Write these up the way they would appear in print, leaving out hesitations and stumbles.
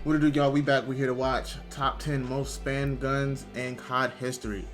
What it do, y'all? We back. We're here to watch top 10 most spammed guns in COD history.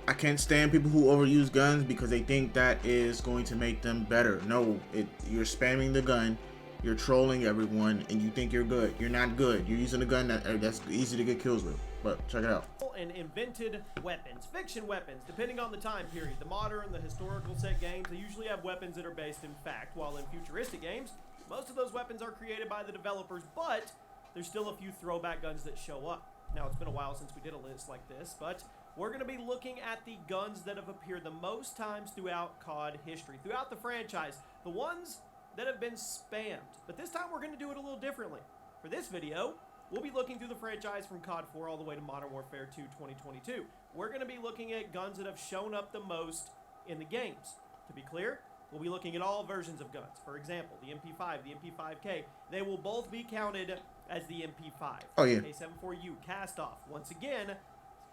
I can't stand people who overuse guns because they think that is going to make them better. No, you're spamming the gun, you're trolling everyone, and you think you're good. You're not good. You're using a gun that's easy to get kills with. But check it out. And invented weapons, fiction weapons, depending on the time period. The modern, the historical set games, they usually have weapons that are based in fact, while in futuristic games, most of those weapons are created by the developers, but there's still a few throwback guns that show up. Now, it's been a while since we did a list like this, but we're going to be looking at the guns that have appeared the most times throughout COD history, throughout the franchise, the ones that have been spammed. But this time, we're going to do it a little differently. For this video, we'll be looking through the franchise from COD 4 all the way to Modern Warfare 2 2022. We're going to be looking at guns that have shown up the most in the games. To be clear, we'll be looking at all versions of guns. For example, the MP5, the MP5K, they will both be counted as the MP5. Oh, yeah. K74U, cast off, once again,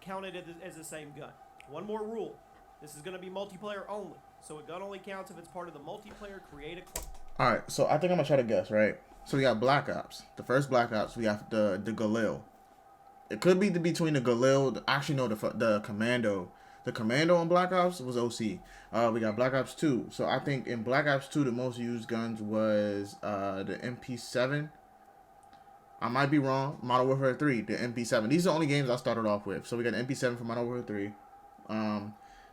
counted as the same gun. One more rule. This is going to be multiplayer only. So a gun only counts if it's part of the multiplayer creative. Alright, so I think I'm going to try to guess, right? So we got Black Ops. The first Black Ops, we got the Galil. It could be between the Galil, actually no, the Commando. The Commando on Black Ops was OC. We got Black Ops 2. So I think in Black Ops 2, the most used guns was the MP7. I might be wrong. Modern Warfare 3, the MP7. These are the only games I started off with. So we got MP7 for Modern Warfare 3.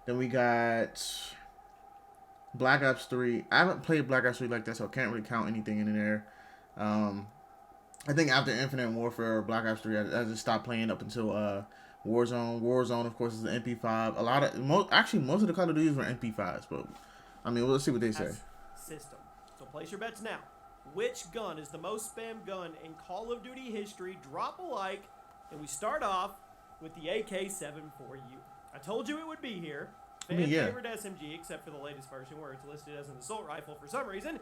Then we got Black Ops 3. I haven't played Black Ops 3 like that, so I can't really count anything in there. I think after Infinite Warfare or Black Ops 3, I just stopped playing up until Warzone. Warzone, of course, is the MP5. Most of the Call of Duties were MP5s, but I mean, we'll see what they say. System. So place your bets now. Which gun is the most spammed gun in Call of Duty history? Drop a like, and we start off with the AK-74U. I told you it would be here. Favorite SMG, except for the latest version where it's listed as an assault rifle for some reason.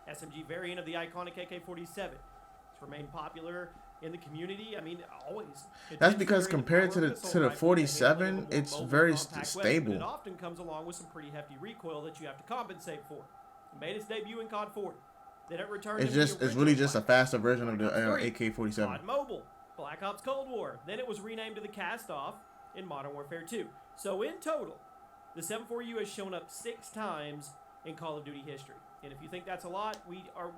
SMG variant of the iconic AK-47. It's remained popular in the community. I mean, always. That's because compared to the 47, it's very stable. It often comes along with some pretty hefty recoil that you have to compensate for. It made its debut in COD 4. Then it returned. It's really just a faster version of the AK-47. COD Mobile, Black Ops Cold War. Then it was renamed to the Cast Off in Modern Warfare 2. So in total, the 74U has shown up 6 times in Call of Duty history. And if you think that's a lot,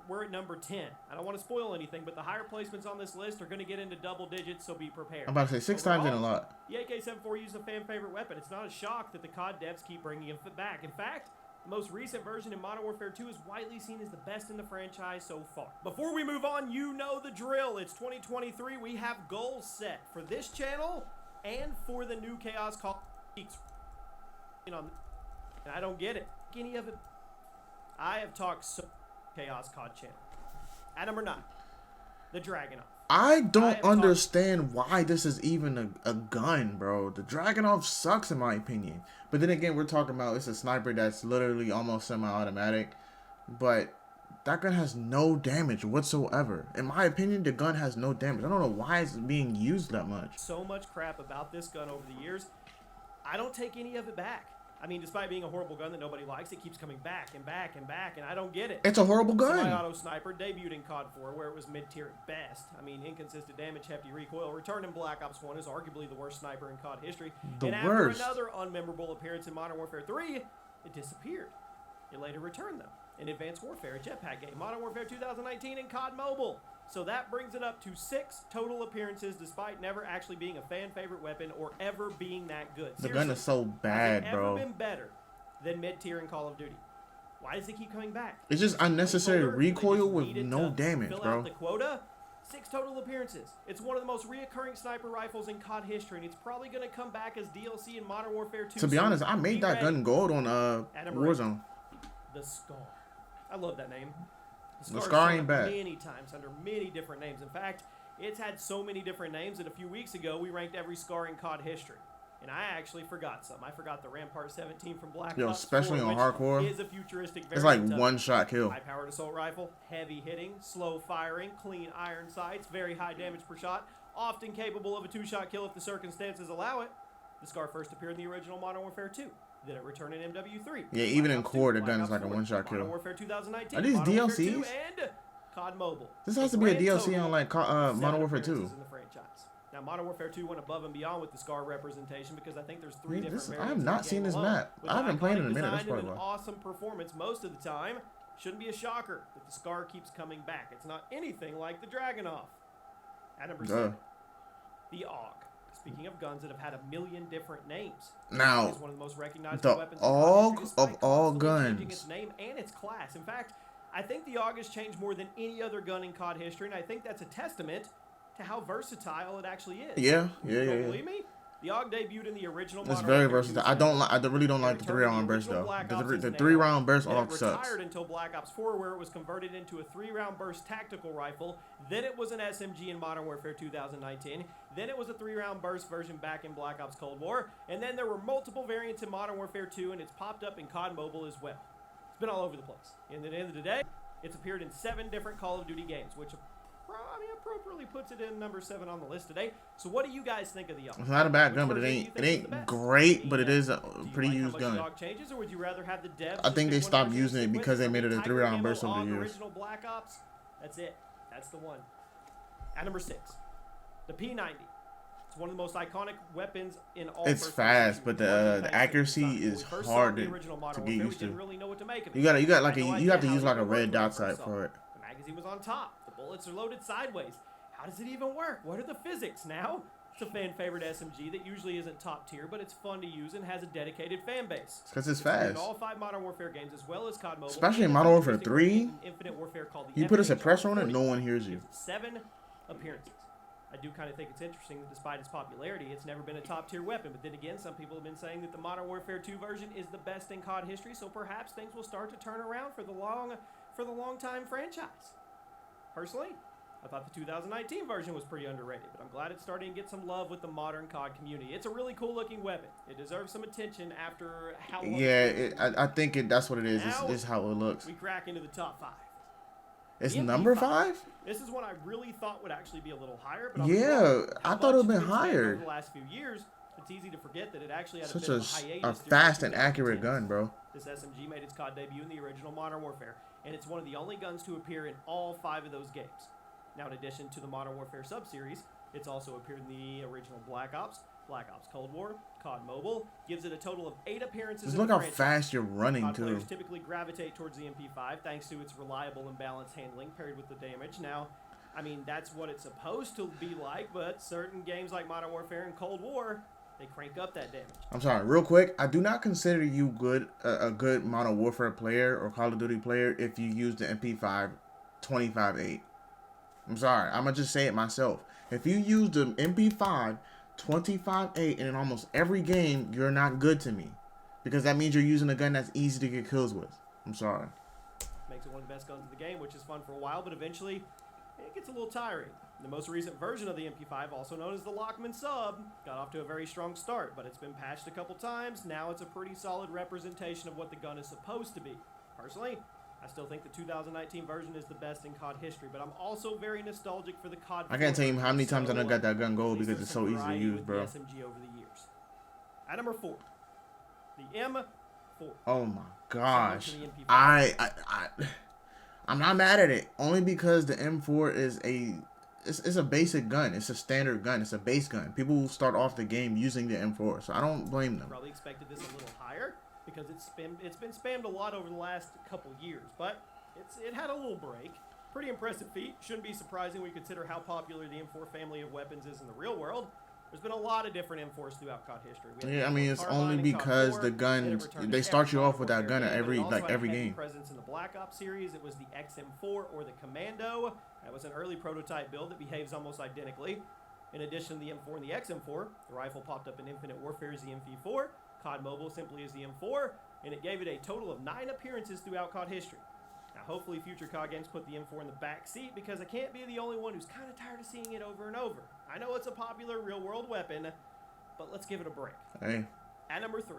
we're at number 10. I don't want to spoil anything, but the higher placements on this list are going to get into double digits, so be prepared. I'm about to say 6 times ain't a lot. The AK-74U is a fan favorite weapon. It's not a shock that the COD devs keep bringing it back. In fact, the most recent version in Modern Warfare 2 is widely seen as the best in the franchise so far. Before we move on, you know the drill. It's 2023. We have goals set for this channel and for the new Chaos Call. And I don't get it. Any of it. I have talked so Chaos COD channel. At number 9, the Dragunov. I don't understand why this is even a gun, bro. The Dragunov sucks in my opinion. But then again, we're talking about it's a sniper that's literally almost semi-automatic. But that gun has no damage whatsoever. In my opinion, the gun has no damage. I don't know why it's being used that much. So much crap about this gun over the years. I don't take any of it back. I mean, despite being a horrible gun that nobody likes, it keeps coming back and back and back, and I don't get it. It's a horrible gun. Semi-auto sniper debuted in COD 4, where it was mid-tier at best. I mean, inconsistent damage, hefty recoil. Returned in Black Ops 1 is arguably the worst sniper in COD history. The and worst. After another unmemorable appearance in Modern Warfare 3, it disappeared. It later returned, though, in Advanced Warfare, a jetpack game, Modern Warfare 2019, and COD Mobile. So that brings it up to 6 total appearances, despite never actually being a fan favorite weapon or ever being that good. The gun is so bad, bro. Has it ever been better than mid-tier in Call of Duty? Why does it keep coming back? It's just unnecessary recoil with no damage, bro. Fill out the quota. 6 total appearances. It's one of the most reoccurring sniper rifles in COD history, and it's probably going to come back as DLC in Modern Warfare 2. To be honest, I made that gun gold on Warzone. The Scar. I love that name. The Scar ain't bad. Many times under many different names. In fact, it's had so many different names that a few weeks ago we ranked every Scar in COD history. And I actually forgot some. I forgot the Rampart 17 from Black Ops 4, especially on hardcore. Is a futuristic it's like one-shot kill. High-powered assault rifle, heavy hitting, slow firing, clean iron sights, very high damage per shot, often capable of a 2-shot kill if the circumstances allow it. The Scar first appeared in the original Modern Warfare 2. Then it returned in MW3. Yeah, even in core, the gun is like a one-shot kill. Modern Warfare 2019. Are these DLCs? And COD Mobile. This has to be a grand DLC total on like of 7 Modern Warfare 2. appearances in the franchise. Now, Modern Warfare 2 went above and beyond with the SCAR representation because I think there's 3 different variants. I have not seen this map. I haven't played in a minute. That's probably an why. awesome performance most of the time. Shouldn't be a shocker that the SCAR keeps coming back. It's not anything like the Dragunov. At number 7, the AUG. Speaking of guns that have had a million different names, now it's one of the most recognizable the weapons AUG of all changing guns. its name and its class. In fact, I think the AUG has changed more than any other gun in COD history, and I think that's a testament to how versatile it actually is. Yeah. Believe me? The AUG debuted in the original. It's very versatile. I really don't like the 3-round burst though. The 3-round burst AUG sucks. It retired until Black Ops 4, where it was converted into a 3-round burst tactical rifle. Then it was an SMG in Modern Warfare 2019. Then it was a 3-round burst version back in Black Ops Cold War. And then there were multiple variants in Modern Warfare 2, and it's popped up in COD Mobile as well. It's been all over the place. And at the end of the day, it's appeared in 7 different Call of Duty games, which appropriately puts it in number 7 on the list today. So what do you guys think of the AUG? It's not a bad gun, but it ain't great, but it is a pretty used gun. Changes, or would you rather have the devs I think they stopped using it because they made it a 3-round burst over the years. Original Black Ops. That's it. That's the one. At number 6, the P90. It's one of the most iconic weapons in all. It's fast, but the accuracy is hard to get used to. You have to use like a red dot sight for it. The magazine was on top. The bullets are loaded sideways. How does it even work? What are the physics now? It's a fan favorite SMG that usually isn't top tier, but it's fun to use and has a dedicated fan base. Because it's fast. In all 5 Modern Warfare games, as well as COD Mobile. Especially in Modern Warfare 3, Infinite Warfare called the you put a suppressor on it, no one hears you. 7 appearances. I do kind of think it's interesting that despite its popularity, it's never been a top tier weapon. But then again, some people have been saying that the Modern Warfare 2 version is the best in COD history, so perhaps things will start to turn around for the long time franchise. Personally, I thought the 2019 version was pretty underrated, but I'm glad it's starting to get some love with the modern COD community. It's a really cool looking weapon. It deserves some attention after how long. Yeah, I think that's what it is. It's how it looks. We crack into the top 5. It's number 5? This is one I really thought would actually be a little higher. But I thought it would have been higher. Over the last few years, it's easy to forget that it actually had such a bit of a hiatus. Fast and accurate gun, bro. This SMG made its COD debut in the original Modern Warfare, and it's one of the only guns to appear in all 5 of those games. Now, in addition to the Modern Warfare sub-series, it's also appeared in the original Black Ops Cold War, COD Mobile, gives it a total of 8 appearances. Just look how fast you're running, COD too. Players typically gravitate towards the MP5 thanks to its reliable and balanced handling paired with the damage. Now, I mean, that's what it's supposed to be like, but certain games like Modern Warfare and Cold War, they crank up that damage. I'm sorry, real quick, I do not consider you a good Modern Warfare player or Call of Duty player if you use the MP5 25.8. I'm sorry, I'm going to just say it myself. If you use the MP5 25.8 in almost every game, you're not good to me. Because that means you're using a gun that's easy to get kills with. I'm sorry. Makes it one of the best guns in the game, which is fun for a while, but eventually it gets a little tiring. The most recent version of the MP5, also known as the Lockman Sub, got off to a very strong start, but it's been patched a couple times. Now it's a pretty solid representation of what the gun is supposed to be. Personally, I still think the 2019 version is the best in COD history, but I'm also very nostalgic for the COD. I can't tell you how many times I done got that gun gold because it's so easy to use, bro. The SMG over the years. At number 4, the M4. Oh my gosh, I'm not mad at it only because the M4 is it's a basic gun. It's a standard gun. It's a base gun. People start off the game using the M4, so I don't blame them. Probably expected this a little higher because it's been spammed a lot over the last couple years, but it had a little break. Pretty impressive feat. Shouldn't be surprising when you consider how popular the M4 family of weapons is in the real world. There's been a lot of different M4s throughout COD history. Yeah, I mean, it's only because the guns, they start you off with that gun at every game. Presence in the Black Ops series, it was the XM4 or the Commando. That was an early prototype build that behaves almost identically. In addition to the M4 and the XM4, the rifle popped up in Infinite Warfare as the MP4, COD Mobile simply as the M4, and it gave it a total of 9 appearances throughout COD history. Now, hopefully future COD games put the M4 in the back seat because I can't be the only one who's kind of tired of seeing it over and over. I know it's a popular real-world weapon, but let's give it a break. Hey. At number 3,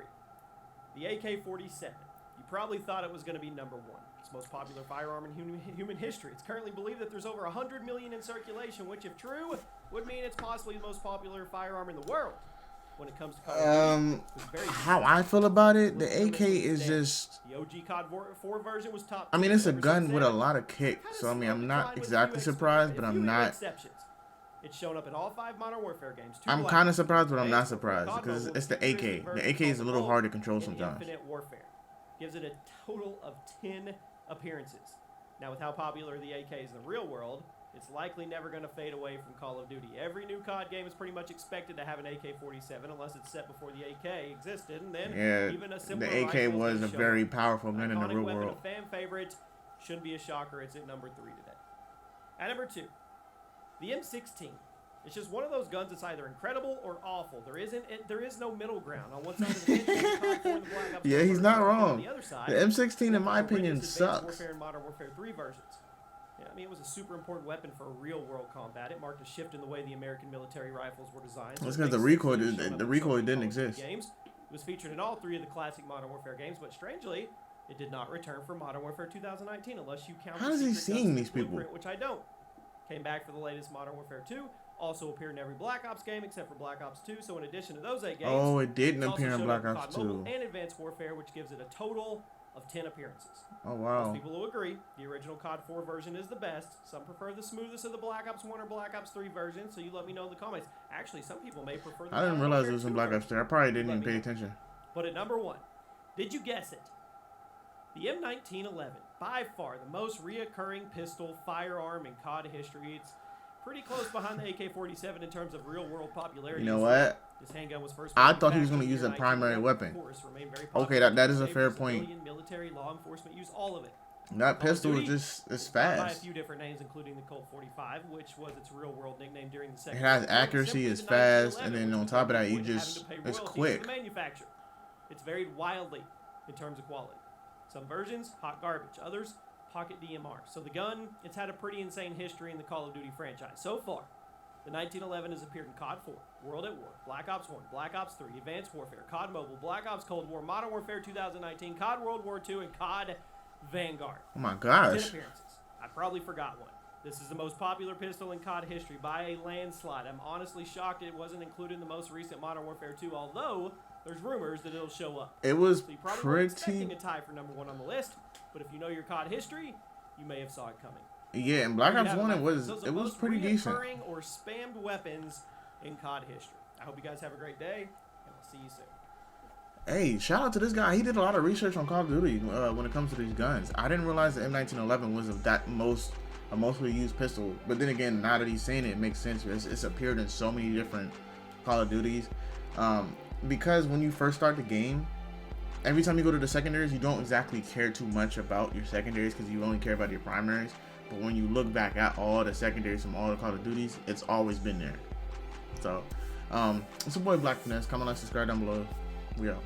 the AK-47. You probably thought it was going to be number 1. It's the most popular firearm in human history. It's currently believed that there's over 100 million in circulation, which, if true, would mean it's possibly the most popular firearm in the world. when it comes to Call of Duty. How I feel about it, the AK is just. The OG COD 4 version was top. I mean, it's a gun with a lot of kick, so I mean, I'm not exactly surprised, but I'm not. It's shown up in all 5 Modern Warfare games. I'm kind of surprised, but I'm not surprised because it's the AK. The AK is a little hard to control sometimes. Infinite Warfare gives it a total of 10 appearances. Now, with how popular the AK is in the real world, it's likely never going to fade away from Call of Duty. Every new COD game is pretty much expected to have an AK-47 unless it's set before the AK existed, and then even a similar the AK was a very powerful gun in the real world. A fan favorite, shouldn't be a shocker. It's at number 3 today. At number 2, the M16. It's just one of those guns that's either incredible or awful. There is no middle ground. On one side of the fence, yeah, he's not wrong. The other side, the M16, in my opinion, sucks. Warfare and Modern Warfare 3 versions. Yeah, I mean, it was a super important weapon for real-world combat. It marked a shift in the way the American military rifles were designed. That's because the recoil didn't exist. Games. It was featured in all 3 of the classic Modern Warfare games, but strangely, it did not return for Modern Warfare 2019 unless you count. How is he seeing these people? Which I don't. Came back for the latest Modern Warfare 2. Also appeared in every Black Ops game except for Black Ops 2. So in addition to those 8 games, oh, it didn't appear in Black Ops 2 and Advanced Warfare, which gives it a total of 10 appearances. Oh wow! Most people will agree the original COD 4 version is the best. Some prefer the smoothest of the Black Ops 1 or Black Ops 3 versions. So you let me know in the comments. Actually, some people may prefer. I didn't realize it was in Black Ops 3. I probably didn't even pay attention. But at number 1, did you guess it? The M1911, by far the most reoccurring pistol firearm in COD history. It's pretty close behind the AK-47 in terms of real-world popularity. You know what? This handgun was first. I thought he was going to use a primary weapon. Okay, that is a fair point. Military, law enforcement use all of it. That pistol is just fast. By a few different names, including the Colt 45, which was its real-world nickname during the second. It has accuracy, is fast, and then on top of that, it's quick. The manufacturer. It's varied wildly in terms of quality. Some versions, hot garbage. Others, pocket DMR. So the gun, it's had a pretty insane history in the Call of Duty franchise. So far, the 1911 has appeared in COD 4, World at War, Black Ops 1, Black Ops 3, Advanced Warfare, COD Mobile, Black Ops Cold War, Modern Warfare 2019, COD World War II, and COD Vanguard. Oh my gosh. 10 appearances. I probably forgot one. This is the most popular pistol in COD history by a landslide. I'm honestly shocked it wasn't included in the most recent Modern Warfare 2, although there's rumors that it'll show up. It was so you probably weren't expecting a tie for number 1 on the list, but if you know your COD history, you may have saw it coming. Yeah, and Black Ops 1 it was pretty decent. Or spammed weapons in COD history. I hope you guys have a great day, and I'll see you soon. Hey, shout out to this guy. He did a lot of research on Call of Duty when it comes to these guns. I didn't realize the M1911 was a mostly used pistol. But then again, now that he's saying it, it makes sense. It's appeared in so many different Call of Duties. Because when you first start the game, every time you go to the secondaries, you don't exactly care too much about your secondaries because you only care about your primaries. But when you look back at all the secondaries from all the Call of Duties, it's always been there. So, it's your boy BLK Finesse. Comment, like, subscribe down below. We out.